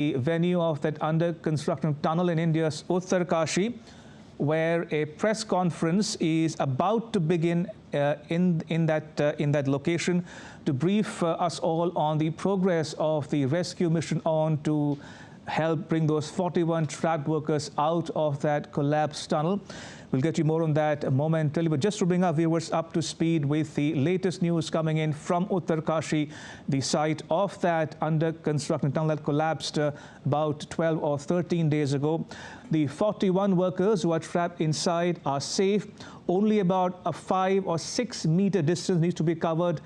the venue of that under construction tunnel in India's Uttarkashi, where a press conference is about to begin in that location to brief us all on the progress of the rescue mission on to help bring those 41 trapped workers out of that collapsed tunnel. We'll get you more on that momentarily, but just to bring our viewers up to speed with the latest news coming in from Uttarkashi, the site of that under construction tunnel that collapsed about 12 or 13 days ago. The 41 workers who are trapped inside are safe. Only about a 5 or 6 meter distance needs to be covered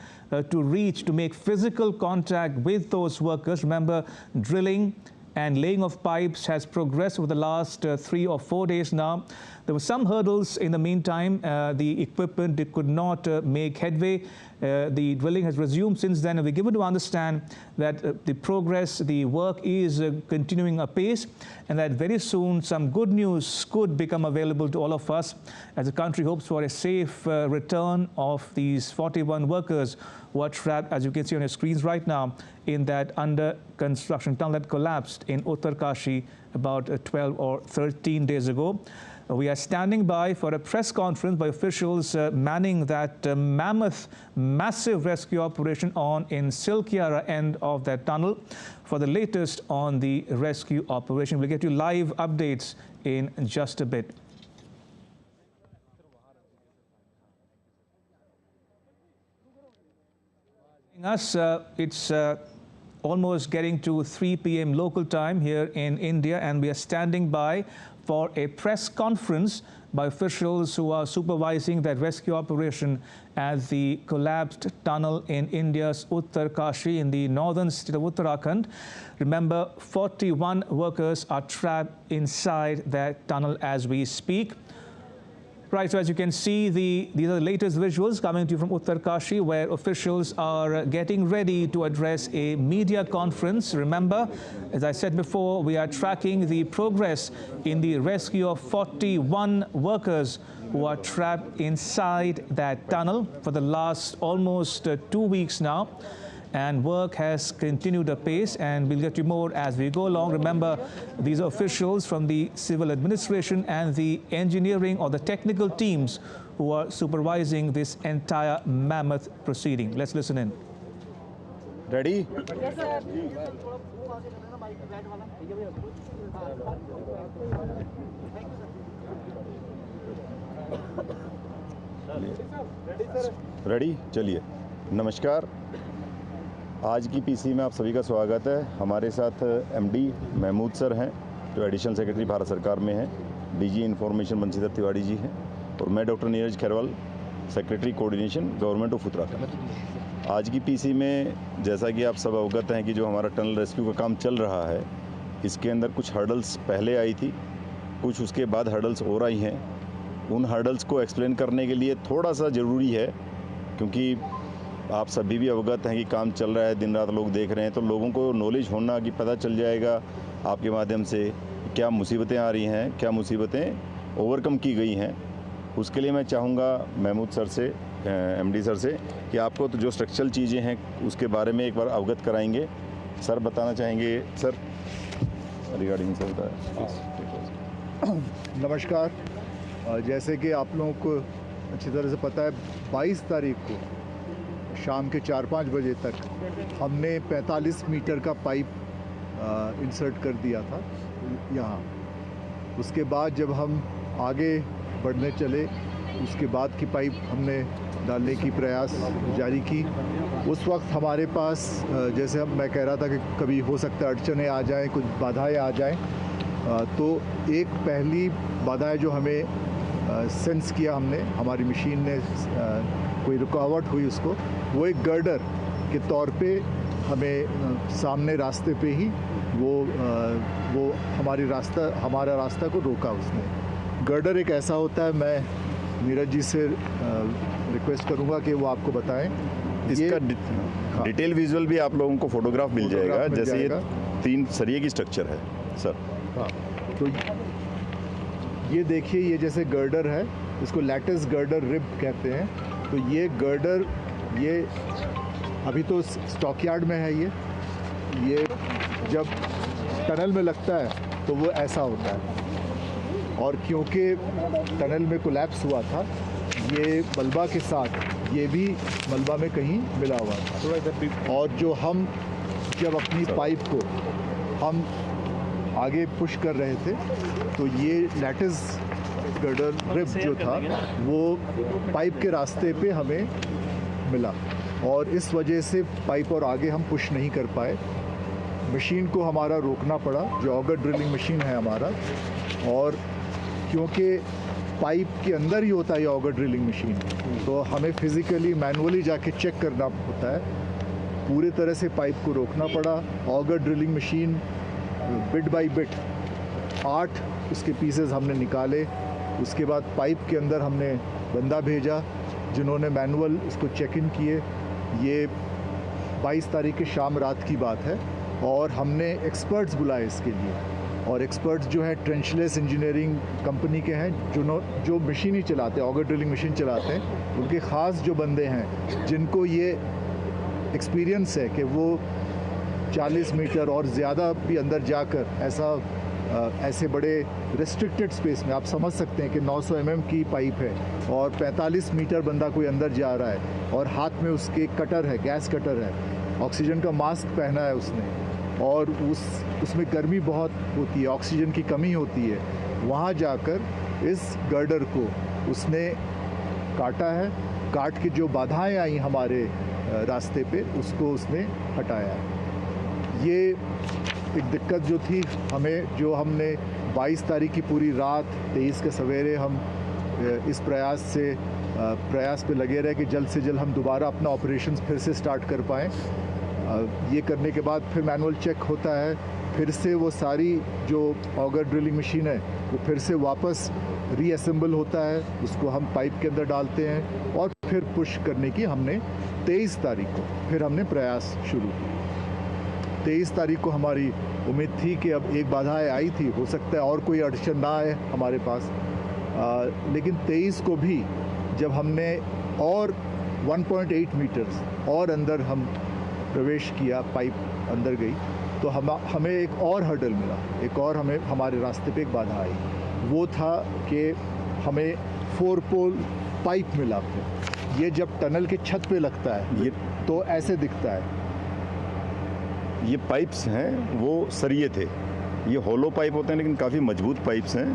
to make physical contact with those workers. Remember, drilling and laying of pipes has progressed over the last 3 or 4 days now. There were some hurdles in the meantime. The equipment could not make headway. The drilling has resumed since then, and we're given to understand that the work is continuing apace, and that very soon some good news could become available to all of us as the country hopes for a safe return of these 41 workers who are trapped, as you can see on your screens right now, in that under construction tunnel that collapsed in Uttarkashi about 12 or 13 days ago. We are standing by for a press conference by officials manning that massive rescue operation on in Silkyara end of that tunnel. For the latest on the rescue operation, we'll get you live updates in just a bit. It's almost getting to 3 p.m. local time here in India, and we are standing by for a press conference by officials who are supervising that rescue operation at the collapsed tunnel in India's Uttarkashi in the northern state of Uttarakhand. Remember, 41 workers are trapped inside that tunnel as we speak. Right, so as you can see, these are the latest visuals coming to you from Uttarkashi, where officials are getting ready to address a media conference. Remember, as I said before, we are tracking the progress in the rescue of 41 workers who are trapped inside that tunnel for the last almost 2 weeks now. And work has continued apace, and we'll get you more as we go along. Remember, these are officials from the civil administration and the engineering or the technical teams who are supervising this entire mammoth proceeding. Let's listen in. Ready? Yes, sir. Ready? चलिए। नमस्कार, आज की PC में आप सभी का स्वागत है। हमारे साथ एमडी महमूद सर हैं, जो एडिशनल सेक्रेटरी भारत सरकार में हैं। डीजी इंफॉर्मेशन बंशीधर तिवारी जी हैं, और मैं doctor Neeraj Khairwal, secretary coordination government of Uttarakhand. आज की पीसी में जैसा कि आप सब अवगत हैं कि जो हमारा टनल रेस्क्यू का काम चल रहा है, इसके अंदर कुछ हर्डल्स पहले आई थी, कुछ उसके बाद हर्डल्स और आई हैं। उन हर्डल्स को एक्सप्लेन करने के लिए थोड़ा सा ज़रूरी है, क्योंकि आप सभी भी अवगत हैं कि काम चल रहा है, दिन रात लोग देख रहे हैं, तो लोगों को नॉलेज होना कि पता चल जाएगा आपके माध्यम से क्या मुसीबतें आ रही हैं, क्या मुसीबतें ओवरकम की गई हैं। उसके लिए मैं चाहूँगा महमूद सर से, एमडी सर से, कि आपको तो जो स्ट्रक्चरल चीज़ें हैं उसके बारे में एक बार अवगत कराएंगे। सर बताना चाहेंगे सर रिगार्डिंग सर बताया। नमस्कार, जैसे कि आप लोगों को अच्छी तरह से पता है, 22 तारीख को शाम के 4-5 बजे तक हमने 45 मीटर का पाइप इंसर्ट कर दिया था यहाँ। उसके बाद जब हम आगे बढ़ने चले, उसके बाद की पाइप हमने डालने की प्रयास जारी की। उस वक्त हमारे पास जैसे अब मैं कह रहा था कि कभी हो सकता है अड़चनें आ जाएं, कुछ बाधाएं आ जाएं, तो एक पहली बाधाएं जो हमें सेंस किया हमने, हमारी मशीन ने कोई रुकावट हुई उसको, वो एक गर्डर के तौर पे हमें सामने रास्ते पे ही वो हमारा रास्ता को रोका उसने। गर्डर एक ऐसा होता है, मैं नीरज जी से रिक्वेस्ट करूंगा कि वो आपको बताएं। इसका डिटेल विजुअल भी आप लोगों को फोटोग्राफ मिल जाएगा, जैसे ये 3 सरिये की स्ट्रक्चर है सर। हाँ, तो ये देखिए, ये जैसे गर्डर है, इसको लैटिस गर्डर रिब कहते हैं। तो ये गर्डर, ये अभी तो स्टॉकयार्ड में है। ये जब टनल में लगता है तो वो ऐसा होता है। और क्योंकि टनल में कोलैप्स हुआ था, ये मलबा के साथ ये भी मलबा में कहीं मिला हुआ था। और जो हम जब अपनी पाइप को हम आगे पुश कर रहे थे तो ये लैटिस गर्डर रिब जो था वो पाइप के रास्ते पे हमें मिला और इस वजह से पाइप और आगे हम पुश नहीं कर पाए। मशीन को हमारा रोकना पड़ा, जो ऑगर ड्रिलिंग मशीन है हमारा, और क्योंकि पाइप के अंदर ही होता है ऑगर ड्रिलिंग मशीन, तो हमें फिज़िकली मैनुअली जाके चेक करना होता है। पूरे तरह से पाइप को रोकना पड़ा। Auger drilling machine bit by bit 8 उसके पीसेस हमने निकाले। उसके बाद पाइप के अंदर हमने बंदा भेजा जिन्होंने मैनुअल इसको चेक इन किए। ये 22 तारीख की शाम रात की बात है और हमने एक्सपर्ट्स बुलाए इसके लिए। और एक्सपर्ट्स जो हैं ट्रेंचलेस इंजीनियरिंग कंपनी के हैं, जो मशीन ही चलाते हैं, ऑगर ड्रिलिंग मशीन चलाते हैं। उनके ख़ास जो बंदे हैं जिनको ये एक्सपीरियंस है कि वो 40 मीटर और ज़्यादा भी अंदर जाकर ऐसे बड़े रिस्ट्रिक्टेड स्पेस में, आप समझ सकते हैं कि 900 mm की पाइप है और 45 मीटर बंदा कोई अंदर जा रहा है और हाथ में उसके कटर है, गैस कटर है, ऑक्सीजन का मास्क पहना है उसने, और उसमें गर्मी बहुत होती है, ऑक्सीजन की कमी होती है। वहाँ जाकर इस गर्डर को उसने काटा है, काट के जो बाधाएं आई हमारे रास्ते पे उसको उसने हटाया। ये एक दिक्कत जो थी हमें, जो हमने 22 तारीख की पूरी रात, 23 के सवेरे हम इस प्रयास पे लगे रहे कि जल्द से जल्द हम दोबारा अपना ऑपरेशंस फिर से स्टार्ट कर पाएँ। ये करने के बाद फिर मैनुअल चेक होता है, फिर से वो सारी जो ऑगर ड्रिलिंग मशीन है वो फिर से वापस रीअसेंबल होता है, उसको हम पाइप के अंदर डालते हैं और फिर पुश करने की हमने 23 तारीख को फिर हमने प्रयास शुरू किया। 23 तारीख को हमारी उम्मीद थी कि अब एक बाधा आई थी, हो सकता है और कोई अड़चन ना आए हमारे पास, लेकिन 23 को भी जब हमने और 1.8 मीटर्स और अंदर हम प्रवेश किया, पाइप अंदर गई, तो हमें एक और हर्डल मिला, एक और हमारे रास्ते पे एक बाधा आई। वो था कि हमें 4 पोल पाइप मिला। ये जब टनल के छत पे लगता है ये तो ऐसे दिखता है। ये पाइप्स हैं वो सरिये थे, ये होलो पाइप होते हैं लेकिन काफ़ी मजबूत पाइप्स हैं,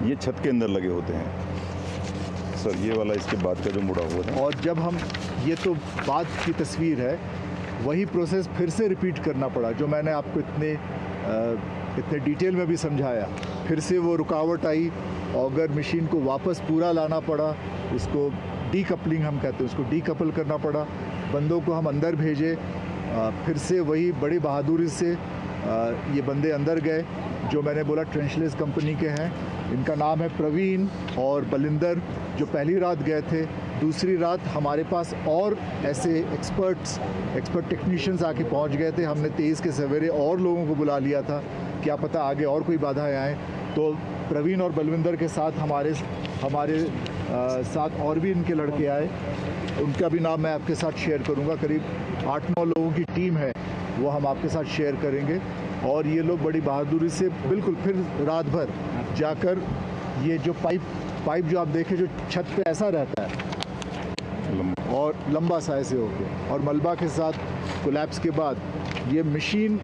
ये छत के अंदर लगे होते हैं सर। ये वाला इसके बाद का जो मुड़ा हुआ है। और जब हम, ये तो बाद की तस्वीर है, वही प्रोसेस फिर से रिपीट करना पड़ा जो मैंने आपको इतने डिटेल में भी समझाया। फिर से वो रुकावट आई, ऑगर मशीन को वापस पूरा लाना पड़ा, उसको डीकपलिंग हम कहते हैं, उसको डीकपल करना पड़ा, बंदों को हम अंदर भेजे। फिर से वही बड़ी बहादुरी से ये बंदे अंदर गए जो मैंने बोला ट्रेंचलेस कंपनी के हैं। इनका नाम है प्रवीण और बलिंदर, जो पहली रात गए थे। दूसरी रात हमारे पास और ऐसे एक्सपर्ट टेक्नीशियंस आके पहुंच गए थे। हमने 23 के सवेरे और लोगों को बुला लिया था, क्या पता आगे और कोई बाधाएं आए। तो प्रवीण और बलविंदर के साथ हमारे साथ और भी इनके लड़के आए, उनका भी नाम मैं आपके साथ शेयर करूंगा। करीब 8-9 लोगों की टीम है, वो हम आपके साथ शेयर करेंगे। और ये लोग बड़ी बहादुरी से बिल्कुल फिर रात भर जाकर ये जो पाइप जो आप देखें जो छत पे ऐसा रहता है और लंबा सा ऐसे हो गया, और मलबा के साथ कोलैप्स के बाद ये मशीन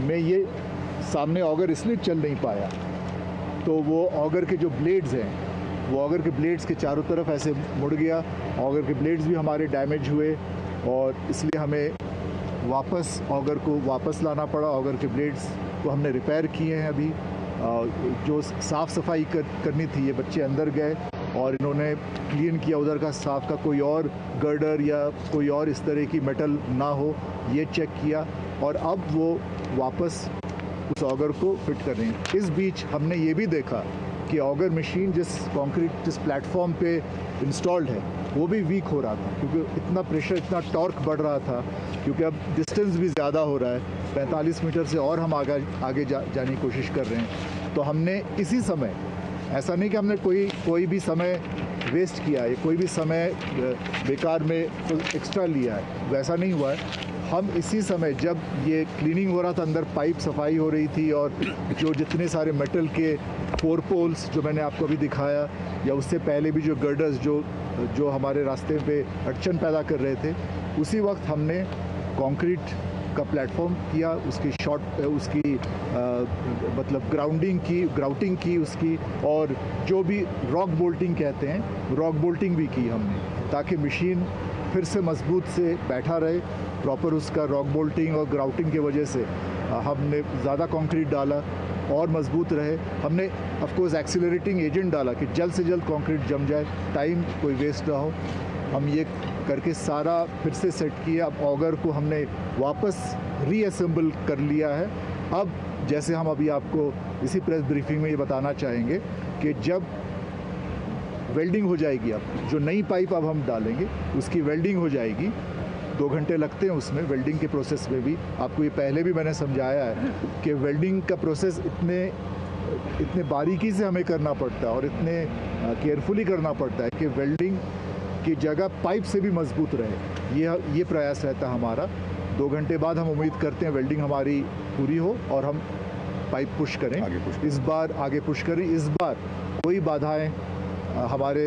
में ये सामने ऑगर इसलिए चल नहीं पाया, तो वो ऑगर के जो ब्लेड्स हैं वो ऑगर के ब्लेड्स के चारों तरफ ऐसे मुड़ गया। ऑगर के ब्लेड्स भी हमारे डैमेज हुए और इसलिए हमें वापस ऑगर को वापस लाना पड़ा। ऑगर के ब्लेड्स को हमने रिपेयर किए हैं अभी। जो साफ़ सफाई करनी थी, ये बच्चे अंदर गए और इन्होंने क्लीन किया उधर का साफ का, कोई और गर्डर या कोई और इस तरह की मेटल ना हो, ये चेक किया और अब वो वापस उस ऑगर को फिट कर रहे हैं। इस बीच हमने ये भी देखा कि ऑगर मशीन जिस प्लेटफॉर्म पे इंस्टॉल्ड है वो भी वीक हो रहा था, क्योंकि इतना प्रेशर, इतना टॉर्क बढ़ रहा था, क्योंकि अब डिस्टेंस भी ज़्यादा हो रहा है। 45 मीटर से और हम आगे जाने की कोशिश कर रहे हैं। तो हमने इसी समय, ऐसा नहीं कि हमने कोई भी समय वेस्ट किया है, कोई भी समय बेकार में एक्स्ट्रा लिया है, वैसा नहीं हुआ है। हम इसी समय जब ये क्लीनिंग हो रहा था, अंदर पाइप सफाई हो रही थी और जो जितने सारे मेटल के 4 पोल्स जो मैंने आपको अभी दिखाया, या उससे पहले भी जो गर्डर्स जो हमारे रास्ते पे अड़चन पैदा कर रहे थे, उसी वक्त हमने कंक्रीट का प्लेटफॉर्म किया, उसकी मतलब ग्राउटिंग की उसकी, और जो भी रॉक बोल्टिंग कहते हैं, रॉक बोल्टिंग भी की हमने, ताकि मशीन फिर से मजबूत से बैठा रहे प्रॉपर। उसका रॉक बोल्टिंग और ग्राउटिंग की वजह से हमने ज़्यादा कंक्रीट डाला और मजबूत रहे। हमने ऑफ कोर्स एक्सीलरेटिंग एजेंट डाला कि जल्द से जल्द कंक्रीट जम जाए, टाइम कोई वेस्ट ना हो। हम ये करके सारा फिर से सेट किया। अब ऑगर को हमने वापस रीअसेंबल कर लिया है। अब जैसे हम अभी आपको इसी प्रेस ब्रीफिंग में ये बताना चाहेंगे कि जब वेल्डिंग हो जाएगी, अब जो नई पाइप अब हम डालेंगे उसकी वेल्डिंग हो जाएगी। 2 घंटे लगते हैं उसमें, वेल्डिंग के प्रोसेस में भी। आपको ये पहले भी मैंने समझाया है कि वेल्डिंग का प्रोसेस इतने बारीकी से हमें करना पड़ता है और इतने केयरफुली करना पड़ता है कि वेल्डिंग की जगह पाइप से भी मजबूत रहे। ये प्रयास रहता है हमारा। 2 घंटे बाद हम उम्मीद करते हैं वेल्डिंग हमारी पूरी हो और हम पाइप पुश करें, इस बार आगे पुश करें। इस बार कोई बाधाएं हमारे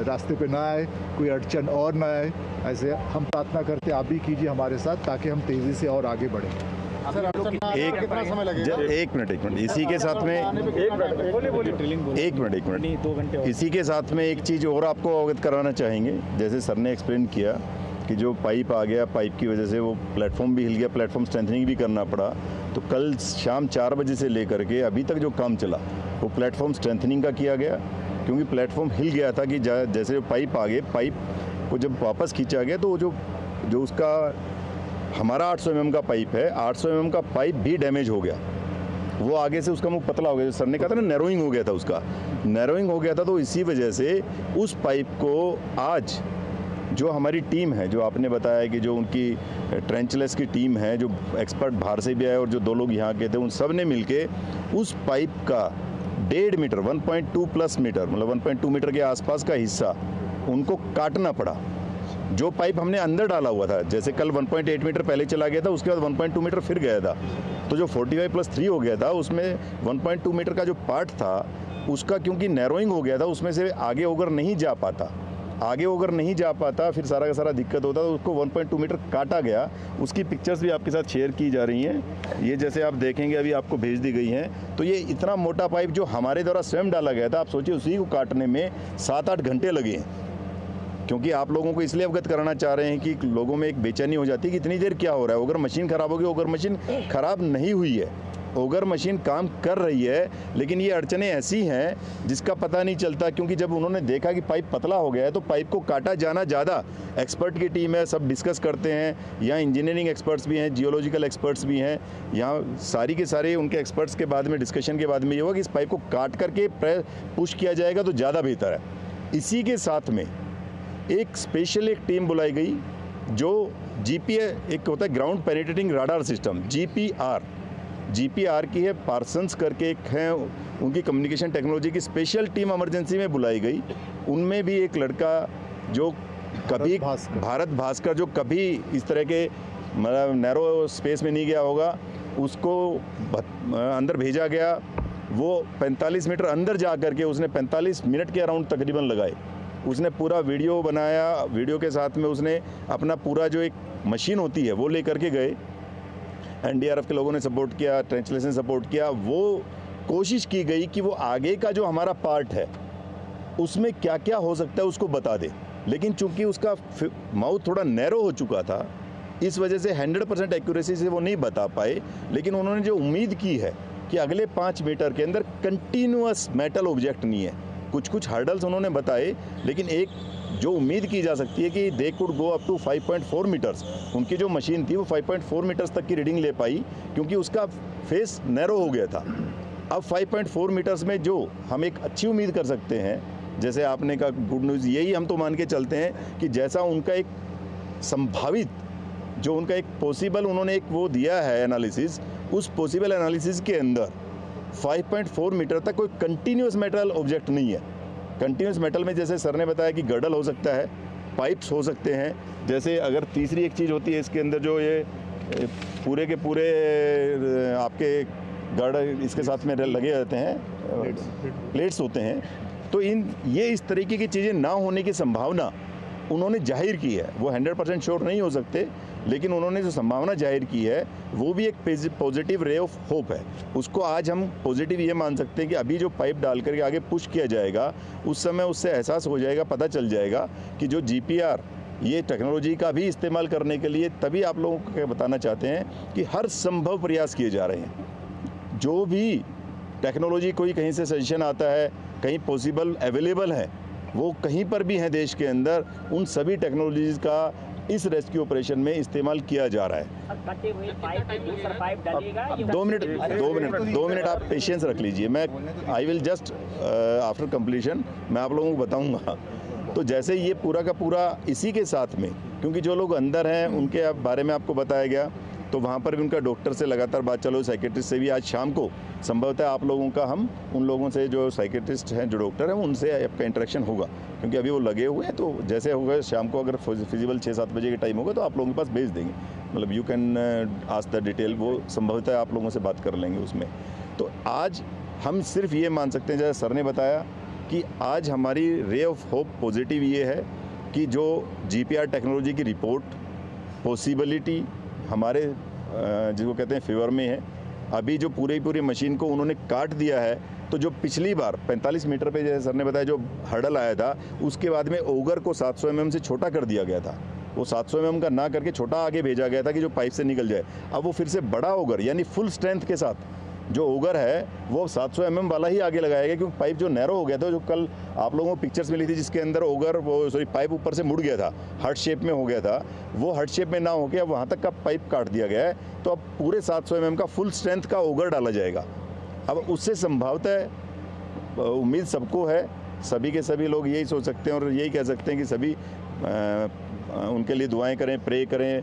रास्ते पे ना आए, कोई अड़चन और ना आए, ऐसे हम प्रार्थना करते हैं। आप भी कीजिए हमारे साथ, ताकि हम तेज़ी से और आगे बढ़ें। सर, कितना समय लगेगा? एक मिनट इसी के साथ में एक मिनट 2 घंटे। इसी के साथ में एक चीज़ और आपको अवगत कराना चाहेंगे। जैसे सर ने एक्सप्लेन किया कि जो पाइप आ गया, पाइप की वजह से वो प्लेटफॉर्म भी हिल गया, प्लेटफॉर्म स्ट्रेंथनिंग भी करना पड़ा। तो कल शाम 4 बजे से लेकर के अभी तक जो काम चला वो प्लेटफॉर्म स्ट्रेंथनिंग का किया गया, क्योंकि प्लेटफॉर्म हिल गया था कि जैसे पाइप आ गए, पाइप को जब वापस खींचा गया तो जो उसका हमारा 800 mm का पाइप है, 800 mm का पाइप भी डैमेज हो गया। वो आगे से उसका मुंह पतला हो गया, जो सर ने कहा था ना, नैरोइंग हो गया था, उसका नैरोइंग हो गया था। तो इसी वजह से उस पाइप को आज जो हमारी टीम है, जो आपने बताया कि जो उनकी ट्रेंचलेस की टीम है, जो एक्सपर्ट बाहर से भी आए और जो 2 लोग यहाँ के थे, उन सब ने मिलके उस पाइप का 1.5 मीटर 1.2 प्लस मीटर, मतलब 1.2 मीटर के आसपास का हिस्सा उनको काटना पड़ा। जो पाइप हमने अंदर डाला हुआ था, जैसे कल 1.8 मीटर पहले चला गया था, उसके बाद 1.2 मीटर फिर गया था, तो जो 45+3 हो गया था, उसमें 1.2 मीटर का जो पार्ट था उसका क्योंकि नैरोइंग हो गया था, उसमें से आगे ओवर नहीं जा पाता, फिर सारा का सारा दिक्कत होता, तो उसको 1.2 मीटर काटा गया। उसकी पिक्चर्स भी आपके साथ शेयर की जा रही हैं। ये जैसे आप देखेंगे अभी आपको भेज दी गई हैं। तो ये इतना मोटा पाइप जो हमारे द्वारा स्वयं डाला गया था, आप सोचिए उसी को काटने में 7-8 घंटे लगे हैं। क्योंकि आप लोगों को इसलिए अवगत कराना चाह रहे हैं कि लोगों में एक बेचैनी हो जाती है कि इतनी देर क्या हो रहा है, अगर मशीन ख़राब होगी। अगर मशीन ख़राब नहीं हुई है, ओगर मशीन काम कर रही है, लेकिन ये अड़चनें ऐसी हैं जिसका पता नहीं चलता। क्योंकि जब उन्होंने देखा कि पाइप पतला हो गया है तो पाइप को काटा जाना ज़्यादा। एक्सपर्ट की टीम है, सब डिस्कस करते हैं, यहाँ इंजीनियरिंग एक्सपर्ट्स भी हैं, जियोलॉजिकल एक्सपर्ट्स भी हैं, यहाँ सारी के सारे उनके एक्सपर्ट्स के बाद में डिस्कशन के बाद में ये होगा कि इस पाइप को काट करके पुश किया जाएगा तो ज़्यादा बेहतर है। इसी के साथ में एक स्पेशल एक टीम बुलाई गई जो एक होता है ground penetrating radar system, GPR की है, पार्सन्स करके एक है, उनकी कम्युनिकेशन टेक्नोलॉजी की स्पेशल टीम इमरजेंसी में बुलाई गई। उनमें भी एक लड़का जो कभी भारत भास्कर जो कभी इस तरह के मतलब नैरो स्पेस में नहीं गया होगा, उसको अंदर भेजा गया। वो 45 मीटर अंदर जा करके उसने 45 मिनट के अराउंड तकरीबन लगाए। उसने पूरा वीडियो बनाया, वीडियो के साथ में उसने अपना पूरा जो एक मशीन होती है वो ले करके गए। NDRF के लोगों ने सपोर्ट किया, ट्रेंचलेस ने सपोर्ट किया। वो कोशिश की गई कि वो आगे का जो हमारा पार्ट है उसमें क्या क्या हो सकता है उसको बता दे, लेकिन चूंकि उसका माउथ थोड़ा नैरो हो चुका था, इस वजह से 100% एक्यूरेसी से वो नहीं बता पाए। लेकिन उन्होंने जो उम्मीद की है कि अगले 5 मीटर के अंदर कंटिन्यूअस मेटल ऑब्जेक्ट नहीं है, कुछ हर्डल्स उन्होंने बताए, लेकिन एक जो उम्मीद की जा सकती है कि they could go up to 5.4 metres. उनकी जो मशीन थी वो 5.4 मीटर्स तक की रीडिंग ले पाई, क्योंकि उसका फेस नैरो हो गया था। अब 5.4 मीटर्स में जो हम एक अच्छी उम्मीद कर सकते हैं, जैसे आपने कहा गुड न्यूज़, यही हम तो मान के चलते हैं कि जैसा उनका एक संभावित जो उनका एक पॉसिबल उन्होंने एक वो दिया है एनालिसिस, उस पॉसिबल एनालिसिस के अंदर 5.4 मीटर तक कोई कंटिन्यूस मेटल ऑब्जेक्ट नहीं है। कंटिन्यूस मेटल में जैसे सर ने बताया कि गर्डल हो सकता है, पाइप्स हो सकते हैं। जैसे अगर तीसरी एक चीज़ होती है इसके अंदर, जो ये पूरे के पूरे आपके गार्ड इसके साथ में लगे रहते हैं, प्लेट्स होते हैं, तो ये इस तरीके की चीज़ें ना होने की संभावना उन्होंने जाहिर की है। वो 100% श्योर नहीं हो सकते, लेकिन उन्होंने जो संभावना जाहिर की है वो भी एक पॉजिटिव रे ऑफ होप है। उसको आज हम पॉजिटिव ये मान सकते हैं कि अभी जो पाइप डाल करके आगे पुश किया जाएगा, उस समय उससे एहसास हो जाएगा, पता चल जाएगा कि जो GPR ये टेक्नोलॉजी का भी इस्तेमाल करने के लिए, तभी आप लोगों को बताना चाहते हैं कि हर संभव प्रयास किए जा रहे हैं। जो भी टेक्नोलॉजी कोई कहीं से सजेशन आता है, कहीं पॉसिबल अवेलेबल है, वो कहीं पर भी हैं देश के अंदर, उन सभी टेक्नोलॉजीज़ का इस रेस्क्यू ऑपरेशन में इस्तेमाल किया जा रहा है। दो मिनट आप पेशेंस रख लीजिए। मैं I will just after completion मैं आप लोगों को बताऊंगा। तो जैसे ये पूरा का पूरा इसी के साथ में, क्योंकि जो लोग अंदर हैं उनके बारे में आपको बताया गया, तो वहाँ पर भी उनका डॉक्टर से लगातार बात चालू, साइकेट्रिस्ट से भी। आज शाम को संभवतः आप लोगों का, हम उन लोगों से जो साइकेट्रिस्ट हैं, जो डॉक्टर हैं, उनसे आपका इंटरेक्शन होगा, क्योंकि अभी वो लगे हुए हैं। तो जैसे होगा शाम को, अगर फिजिबल 6-7 बजे के टाइम होगा, तो आप लोगों के पास भेज देंगे। मतलब you can ask the detail, वो संभवतः आप लोगों से बात कर लेंगे उसमें। तो आज हम सिर्फ ये मान सकते हैं, जैसे सर ने बताया, कि आज हमारी रे ऑफ होप पॉजिटिव ये है कि जो GPR टेक्नोलॉजी की रिपोर्ट पॉसिबिलिटी हमारे जिसको कहते हैं फेवर में है। अभी जो पूरी मशीन को उन्होंने काट दिया है, तो जो पिछली बार 45 मीटर पे, जैसे सर ने बताया, जो हर्डल आया था, उसके बाद में ओगर को 700 mm से छोटा कर दिया गया था। वो 700 mm का ना करके छोटा आगे भेजा गया था कि जो पाइप से निकल जाए। अब वो फिर से बड़ा ओगर, यानी फुल स्ट्रेंथ के साथ जो ओगर है, वो 700 mm वाला ही आगे लगाया गया, क्योंकि पाइप जो नैरो हो गया था, जो कल आप लोगों को पिक्चर्स मिली थी, जिसके अंदर ओगर, वो सॉरी पाइप ऊपर से मुड़ गया था, हार्ट शेप में हो गया था, वो हार्ट शेप में ना हो गया, वहाँ तक का पाइप काट दिया गया है। तो अब पूरे 700 mm का फुल स्ट्रेंथ का ओगर डाला जाएगा। अब उससे संभवतः उम्मीद सबको है, सभी के सभी लोग यही सोच सकते हैं और यही कह सकते हैं कि सभी उनके लिए दुआएं करें, प्रे करें,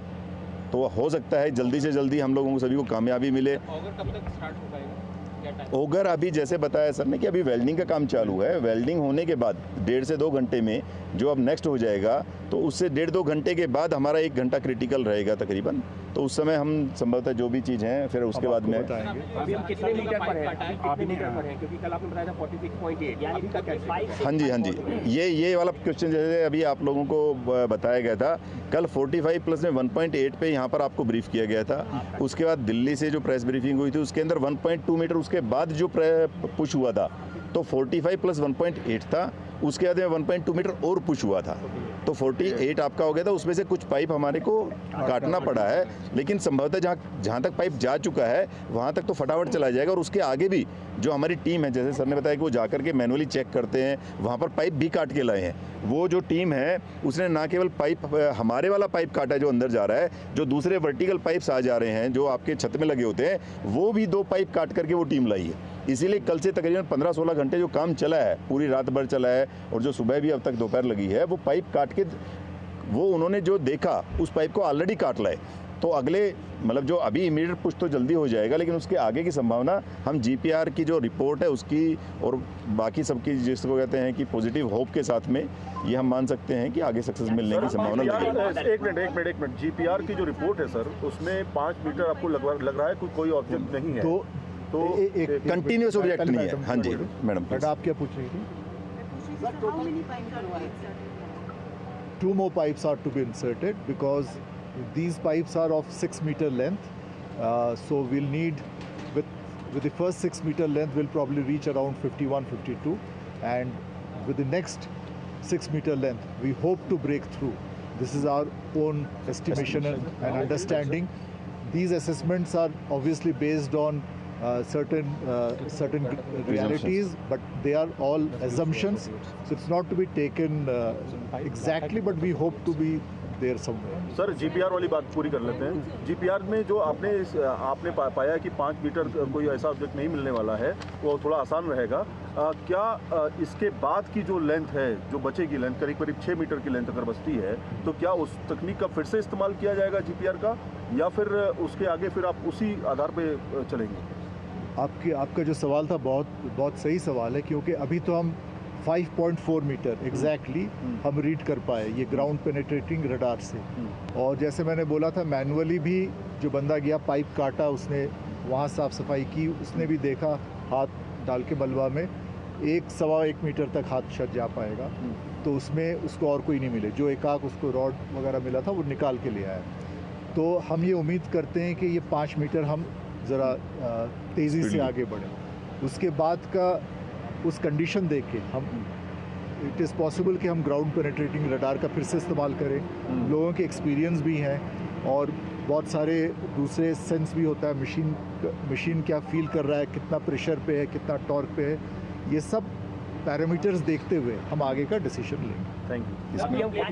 तो हो सकता है जल्दी से जल्दी हम लोगों को सभी को कामयाबी मिले। ओगर कब तक स्टार्ट हो पाएगा? ओगर अभी जैसे बताया सर ने कि अभी वेल्डिंग का काम चालू है। वेल्डिंग होने के बाद 1.5 से 2 घंटे में जो अब नेक्स्ट हो जाएगा, तो उससे 1.5-2 घंटे के बाद हमारा 1 घंटा क्रिटिकल रहेगा तकरीबन। तो उस समय हम संभवतः जो भी चीज़ हैं, फिर उसके बाद में अभी हम कितने मीटर पर हैं? कितने मीटर पर हैं? क्योंकि कल आपने बताया था 46.8, यानी अभी तक। हाँ जी, ये वाला क्वेश्चन जैसे अभी आप लोगों को बताया गया था, कल 45 प्लस में 1.8 पे यहाँ पर आपको ब्रीफ किया गया था। उसके बाद दिल्ली से जो प्रेस ब्रीफिंग हुई थी, उसके अंदर 1.2 मीटर उसके बाद जो पुश हुआ था, तो 45 प्लस 1.8 था। उसके बाद में 1.2 मीटर और पुश हुआ था, तो 48 आपका हो गया था। उसमें से कुछ पाइप हमारे को काटना पड़ा है, लेकिन संभवतः जहाँ तक पाइप जा चुका है, वहाँ तक तो फटाफट चला जाएगा। और उसके आगे भी जो हमारी टीम है, जैसे सर ने बताया कि वो जाकर के मैनुअली चेक करते हैं, वहाँ पर पाइप भी काट के लाए हैं। वो जो टीम है, उसने ना केवल पाइप, हमारे वाला पाइप काटा है जो अंदर जा रहा है, जो दूसरे वर्टिकल पाइप्स आ जा रहे हैं जो आपके छत में लगे होते हैं, वो भी 2 पाइप काट करके वो टीम लाई है। इसीलिए कल से तकरीबन 15-16 घंटे जो काम चला है, पूरी रात भर चला है, और जो सुबह भी अब तक दोपहर लगी है, वो पाइप काट के, वो उन्होंने जो देखा उस पाइप को ऑलरेडी काट लाए। तो अगले मतलब जो अभी इमीडिएट पुश तो जल्दी हो जाएगा, लेकिन उसके आगे की संभावना हम GPR की जो रिपोर्ट है उसकी और बाकी सबकी, जिसको कहते हैं कि पॉजिटिव होप के साथ में, ये हम मान सकते हैं कि आगे सक्सेस मिलने की संभावना लगेगी। एक मिनट GPR की जो रिपोर्ट है सर, उसमें 5 मीटर आपको लग रहा है कोई ऑब्जेक्ट नहीं है, तो एक कंटिन्यूस ऑब्जेक्ट नहीं है। हाँ जी मैडम, आप क्या पूछ रही थी? 2 more pipes are to be inserted because these pipes are of 6 meter length. So we'll need, with the first 6 meter length, we'll probably reach around 51-52, and with the next 6 meter length, we hope to break through. This is our own estimation and understanding. These assessments are obviously based on certain realities, but they are all assumptions. So it's not to be taken exactly, but we hope to be there somewhere. Sir GPR वाली बात पूरी कर लेते हैं। GPR में जो आपने पाया कि 5 मीटर कोई ऐसा ऑब्जेक्ट नहीं मिलने वाला है, वो थोड़ा आसान रहेगा। क्या इसके बाद की जो लेंथ है, जो बचेगी लेंथ, करीब 6 मीटर की लेंथ अगर बचती है, तो क्या उस तकनीक का फिर से इस्तेमाल किया जाएगा GPR का, या फिर उसके आगे फिर आप उसी आधार पे चलेंगे? आपका जो सवाल था बहुत सही सवाल है, क्योंकि अभी तो हम 5.4 मीटर एग्जैक्टली हम रीड कर पाए ये ग्राउंड पेनिट्रेटिंग रडार से। और जैसे मैंने बोला था, मैनुअली भी जो बंदा गया पाइप काटा, उसने वहाँ साफ़ सफाई की, उसने भी देखा हाथ डाल के मलबा में 1-1.25 मीटर तक हाथ शट जा पाएगा, तो उसमें उसको और कोई नहीं मिले। जो एकाक उसको रॉड वगैरह मिला था वो निकाल के ले आया। तो हम ये उम्मीद करते हैं कि ये 5 मीटर हम ज़रा तेज़ी से आगे बढ़ें। उसके बाद का उस कंडीशन देख के हम इट इज़ पॉसिबल कि हम ग्राउंड पेनिट्रेटिंग रडार का फिर से इस्तेमाल करें। लोगों के एक्सपीरियंस भी हैं और बहुत सारे दूसरे सेंस भी होता है, मशीन क्या फील कर रहा है, कितना प्रेशर पे है, कितना टॉर्क पे है, ये सब पैरामीटर्स देखते हुए हम आगे का डिसीजन लेंगे। Thank you.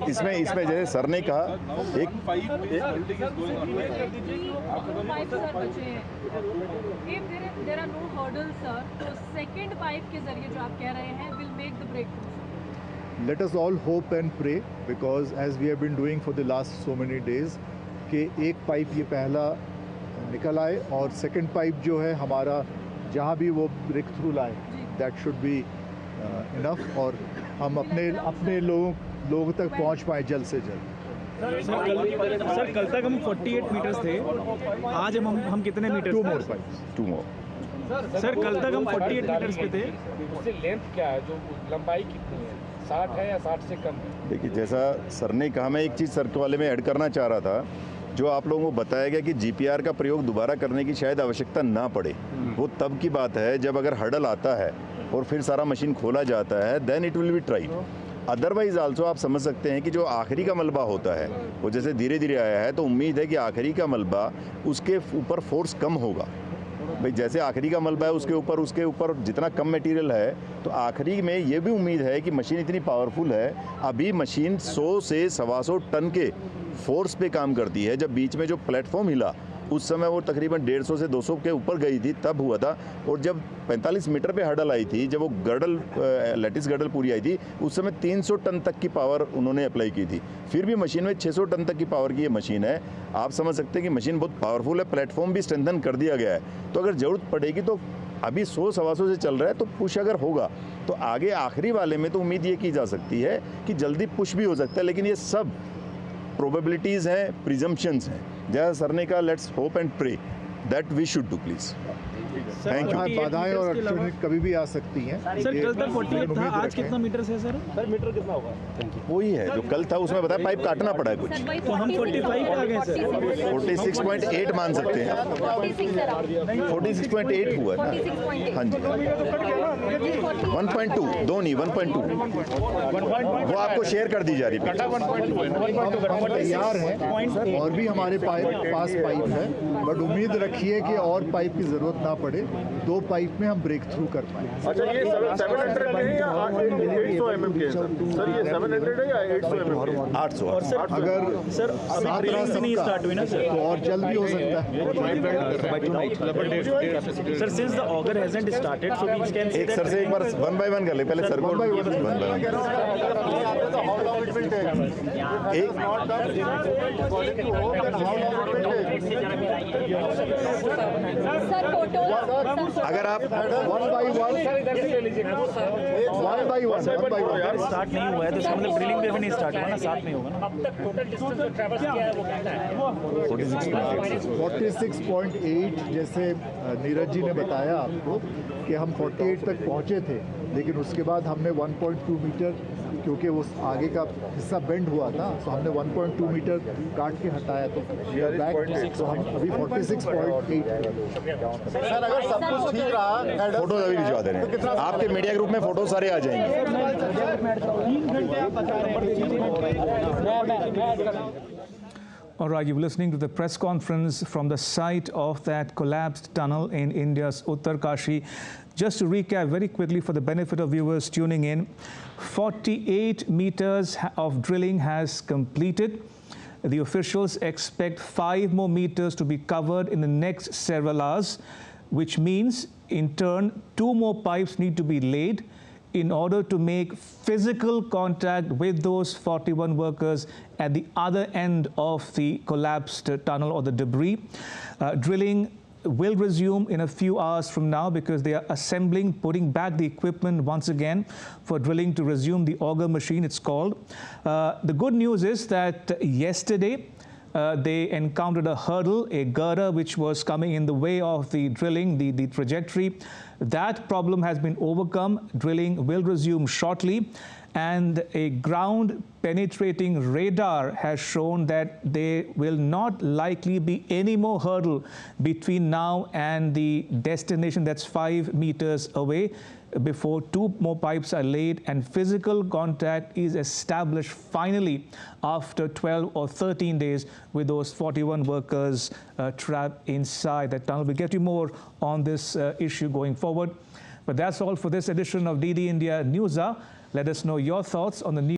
इसमें जैसे सर ने कहा एक there are no hurdles, sir, तो सेकंड पाइप के जरिए जो आप कह रहे हैं will make the breakthrough. Let us all hope and pray, because as we have been doing for the last so many days, कि एक पाइप ये पहला निकल आए और सेकंड पाइप जो है हमारा जहाँ भी वो ब्रेक थ्रू लाए, दैट शुड बी इनफ, और हम अपने लोगों तक पहुँच पाए जल्द से जल्द। सर कल तक हम 48 मीटर्स थे, आज हम कितने metre? 2 more pipes. 2 more। Sir कल तक हम 48 मीटर्स पे थे। उससे लेंथ क्या है, जो लंबाई कितनी है, 60 है या 60 से कम है? देखिए, जैसा सर ने कहा, मैं एक चीज़ सर के वाले में ऐड करना चाह रहा था। जो आप लोगों को बताया गया कि जीपीआर का प्रयोग दोबारा करने की शायद आवश्यकता ना पड़े, वो तब की बात है जब अगर हर्डल आता है और फिर सारा मशीन खोला जाता है, then it will be tried. Otherwise also आप समझ सकते हैं कि जो आखिरी का मलबा होता है वो जैसे धीरे धीरे आया है, तो उम्मीद है कि आखिरी का मलबा उसके ऊपर फोर्स कम होगा। भाई जैसे आखिरी का मलबा है उसके ऊपर जितना कम मटेरियल है, तो आखिरी में ये भी उम्मीद है कि मशीन इतनी पावरफुल है। अभी मशीन 100 से 125 टन के फोर्स पे काम करती है। जब बीच में जो प्लेटफॉर्म हिला उस समय वो तकरीबन 150 से 200 के ऊपर गई थी, तब हुआ था। और जब 45 मीटर पे हर्डल आई थी, जब वो लैटिस गर्डल पूरी आई थी, उस समय 300 टन तक की पावर उन्होंने अप्लाई की थी। फिर भी मशीन में 600 टन तक की पावर की ये मशीन है। आप समझ सकते हैं कि मशीन बहुत पावरफुल है। प्लेटफॉर्म भी स्ट्रेंथन कर दिया गया है, तो अगर ज़रूरत पड़ेगी तो अभी 100-125 से चल रहा है, तो पुश अगर होगा तो आगे आखिरी वाले में तो उम्मीद ये की जा सकती है कि जल्दी पुश भी हो सकता है। लेकिन ये सब प्रोबेबिलिटीज़ हैं, प्रिजम्पशंस हैं। जैसा सर ने कहा, let's hope and pray that we should do please. Thank you. बाधाएं और अड़चनें कभी भी आ सकती हैं। सर कल तक 48 था, आज कितना मीटर है सर? सर मीटर कितना होगा? वही है जो कल था, उसमें बताया पाइप काटना पड़ा है कुछ, तो हम 45 आ गए सर। 46.8 मान सकते हैं। 46.8 हुआ है ना? हाँ जी, 1.2 दो नहीं 1.2 वो आपको शेयर कर दी जा रही है। हम तैयार हैं और भी हमारे पास पाइप है, बट उम्मीद रखिए कि और पाइप की ज़रूरत ना पड़े। 2 पाइप में हम ब्रेक थ्रू कर पाएँ। अच्छा, ये 700 है या 800 mm के? सर ये 700 है या 800 mm? 800। अगर सर सात रात नहीं स्टार्ट हुई ना सर, तो और जल्द भी हो सकता है। Sir since the auger hasn't started, so we can say एक सर से एक बार 1 by 1 कर ले, पहले सर को 1 by 1 अगर आप 1 by 1 स्टार्ट नहीं हुआ है तो इसका मतलब ड्रिलिंग भी नहीं स्टार्ट हुआ ना, साथ में होगा ना। अब तक टोटल डिस्टेंस जो ट्रैवर्स किया है वो कितना है? 46.8 जैसे नीरज जी ने बताया आपको कि हम 48 तक पहुंचे थे, लेकिन उसके बाद हमने 1.2 मीटर, क्योंकि वो आगे का हिस्सा बेंड हुआ था, तो हमने 1.2 मीटर काट के हटाया, तो हम अभी 46.8। सर अगर सब कुछ ठीक रहा, फोटोज अभी भिजवा दे रहे हैं आपके मीडिया ग्रुप में, फोटो सारे आ जाएंगे। All right, you're listening to the press conference from the site of that collapsed tunnel in India's Uttarkashi. Just to recap very quickly for the benefit of viewers tuning in, 48 meters of drilling has completed. The officials expect 5 more meters to be covered in the next several hours, which means in turn 2 more pipes need to be laid in order to make physical contact with those 41 workers at the other end of the collapsed tunnel or the debris. Drilling will resume in a few hours from now because they are assembling, putting back the equipment once again for drilling to resume the auger machine, it's called. The good news is that yesterday they encountered a hurdle, a girder which was coming in the way of the drilling, the trajectory. That problem has been overcome. Drilling will resume shortly. And a ground penetrating radar has shown that there will not likely be any more hurdle between now and the destination that's 5 meters away before 2 more pipes are laid and physical contact is established finally after 12 or 13 days with those 41 workers trapped inside that tunnel. We'll get you more on this issue going forward. But that's all for this edition of DD India News Hour. Let us know your thoughts on the news.